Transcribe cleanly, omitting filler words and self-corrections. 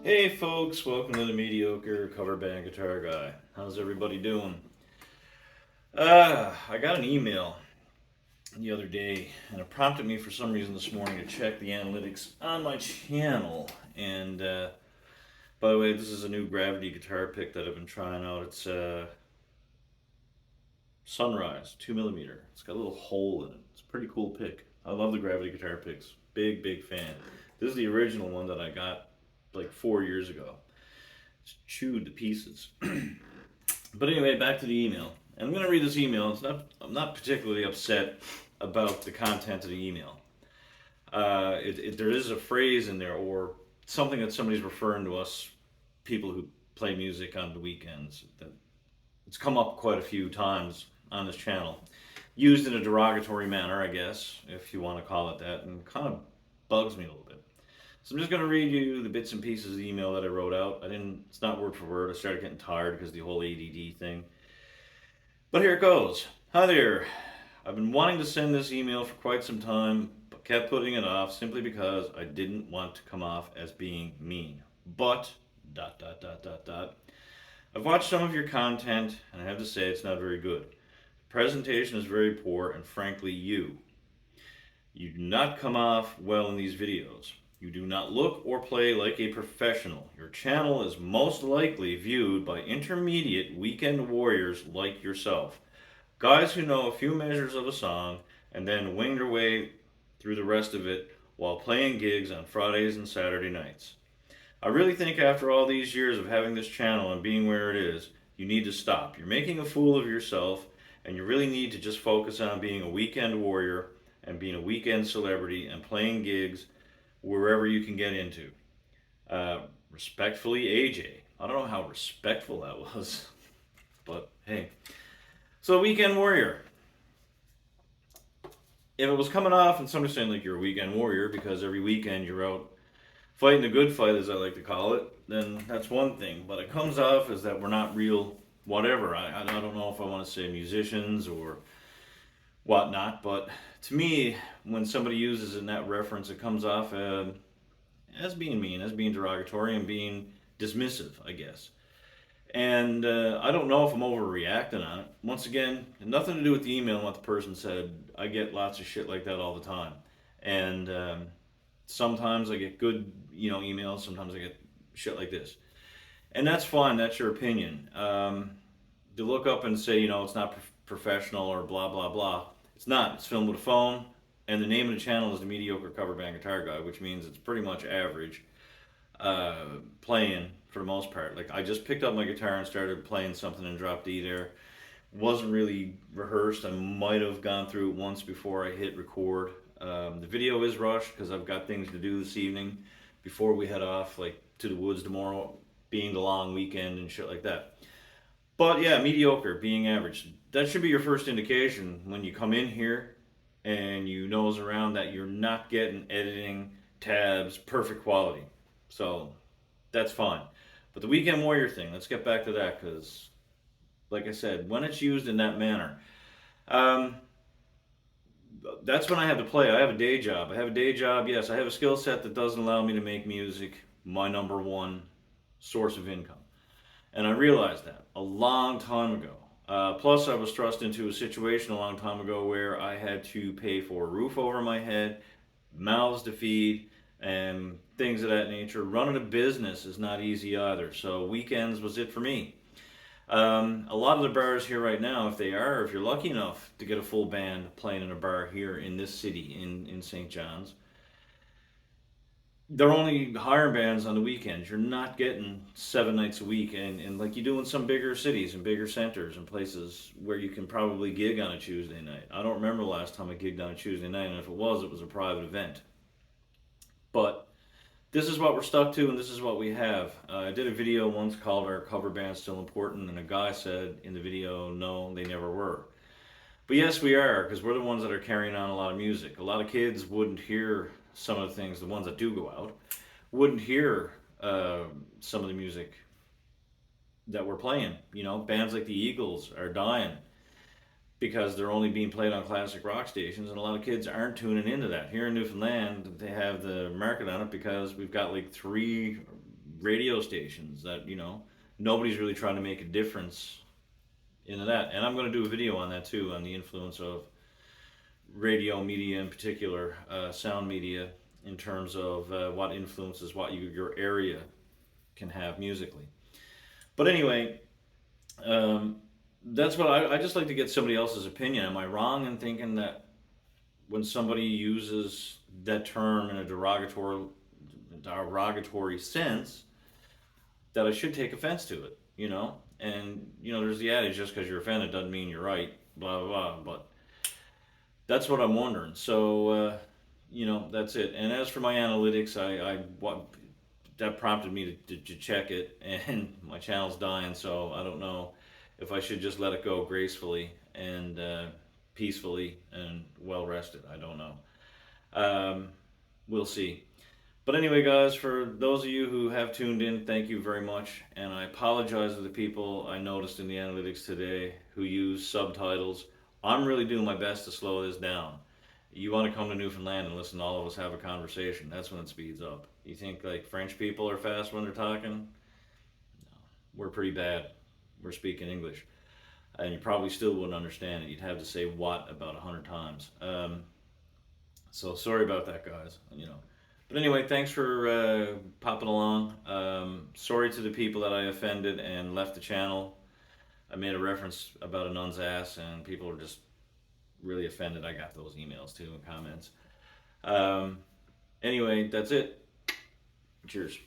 Hey folks, welcome to the Mediocre Cover Band Guitar Guy. How's everybody doing? I got an email the other day and it prompted me for some reason this morning to check the analytics on my channel. And by the way, this is a new Gravity guitar pick that I've been trying out. It's Sunrise 2mm. It's got a little hole in it. It's a pretty cool pick. I love the Gravity guitar picks. Big fan. This is the original one that I got like 4 years ago. It's chewed to pieces. But anyway, back to the email. And I'm going to read this email. I'm not particularly upset about the content of the email. There is a phrase in there or something that somebody's referring to us, people who play music on the weekends, that it's come up quite a few times on this channel, used in a derogatory manner, I guess, if you want to call it that, and kind of bugs me a little bit. So I'm just going to read you the bits and pieces of the email that I wrote out. It's not word for word. I started getting tired because of the whole ADD thing. But here it goes. Hi there. I've been wanting to send this email for quite some time, but kept putting it off simply because I didn't want to come off as being mean. But, ... I've watched some of your content, and I have to say it's not very good. The presentation is very poor, and frankly, you do not come off well in these videos. You do not look or play like a professional. Your channel is most likely viewed by intermediate weekend warriors like yourself. Guys who know a few measures of a song and then wing their way through the rest of it while playing gigs on Fridays and Saturday nights. I really think after all these years of having this channel and being where it is, you need to stop. You're making a fool of yourself, and you really need to just focus on being a weekend warrior and being a weekend celebrity and playing gigs wherever you can get into. Respectfully, AJ. I don't know how respectful that was, but hey. So, weekend warrior. If it was coming off and somebody's saying like you're a weekend warrior because every weekend you're out fighting a good fight, as I like to call it, then that's one thing. But it comes off as that we're not real whatever. I don't know if I want to say musicians or whatnot, but to me, when somebody uses it in that reference, it comes off as being mean, as being derogatory, and being dismissive, I guess. And I don't know if I'm overreacting on it. Once again, nothing to do with the email and what the person said. I get lots of shit like that all the time. And sometimes I get good, emails. Sometimes I get shit like this. And that's fine. That's your opinion. To look up and say, it's not professional or blah, blah, blah. It's not. It's filmed with a phone. And the name of the channel is the Mediocre Cover Band Guitar Guy, which means it's pretty much average playing for the most part. Like, I just picked up my guitar and started playing something and dropped E there. Wasn't really rehearsed. I might have gone through it once before I hit record. The video is rushed because I've got things to do this evening before we head off, like to the woods tomorrow, being the long weekend and shit like that. But yeah, mediocre, being average. That should be your first indication when you come in here and you nose around that you're not getting editing, tabs, perfect quality. So that's fine. But the Weekend Warrior thing, let's get back to that because, like I said, when it's used in that manner, that's when I have to play. I have a day job. Yes, I have a skill set that doesn't allow me to make music my number one source of income. And I realized that a long time ago. Plus, I was thrust into a situation a long time ago where I had to pay for a roof over my head, mouths to feed, and things of that nature. Running a business is not easy either. So weekends was it for me. A lot of the bars here right now, if you're lucky enough to get a full band playing in a bar here in this city, in St. John's, they're only hiring bands on the weekends. You're not getting 7 nights a week, and like you do in some bigger cities and bigger centers and places where you can probably gig on a Tuesday night. I don't remember the last time I gigged on a Tuesday night, and if it was a private event. But this is what we're stuck to, and this is what we have. I did a video once called "Are Cover Bands Still Important?" and a guy said in the video, no, they never were. But yes, we are, because we're the ones that are carrying on a lot of music. A lot of kids wouldn't hear some of the things, the ones that do go out, wouldn't hear some of the music that we're playing. You know, bands like the Eagles are dying because they're only being played on classic rock stations, and a lot of kids aren't tuning into that. Here in Newfoundland, they have the market on it because we've got like 3 radio stations that, you know, nobody's really trying to make a difference into that. And I'm going to do a video on that too, on the influence of radio media in particular, sound media, in terms of what influences what your area can have musically. But anyway, um, that's what I just like to get somebody else's opinion. Am I wrong in thinking that when somebody uses that term in a derogatory sense, that I should take offense to it? You know, and you know, there's the adage: just because you're offended doesn't mean you're right. Blah blah blah. But that's what I'm wondering. So, you know, that's it. And as for my analytics, what that prompted me to check it, and my channel's dying. So I don't know if I should just let it go gracefully and peacefully and well rested. I don't know. Um, we'll see. But anyway, guys, for those of you who have tuned in, thank you very much. And I apologize to the people I noticed in the analytics today who use subtitles. I'm really doing my best to slow this down. You want to come to Newfoundland and listen to all of us have a conversation. That's when it speeds up. You think like French people are fast when they're talking? We're pretty bad. We're speaking English. And you probably still wouldn't understand it. You'd have to say what about 100 times. So sorry about that, guys. You know. But anyway, thanks for popping along. Sorry to the people that I offended and left the channel. I made a reference about a nun's ass, and people were just really offended. I got those emails too and comments. Um, anyway, that's it. Cheers.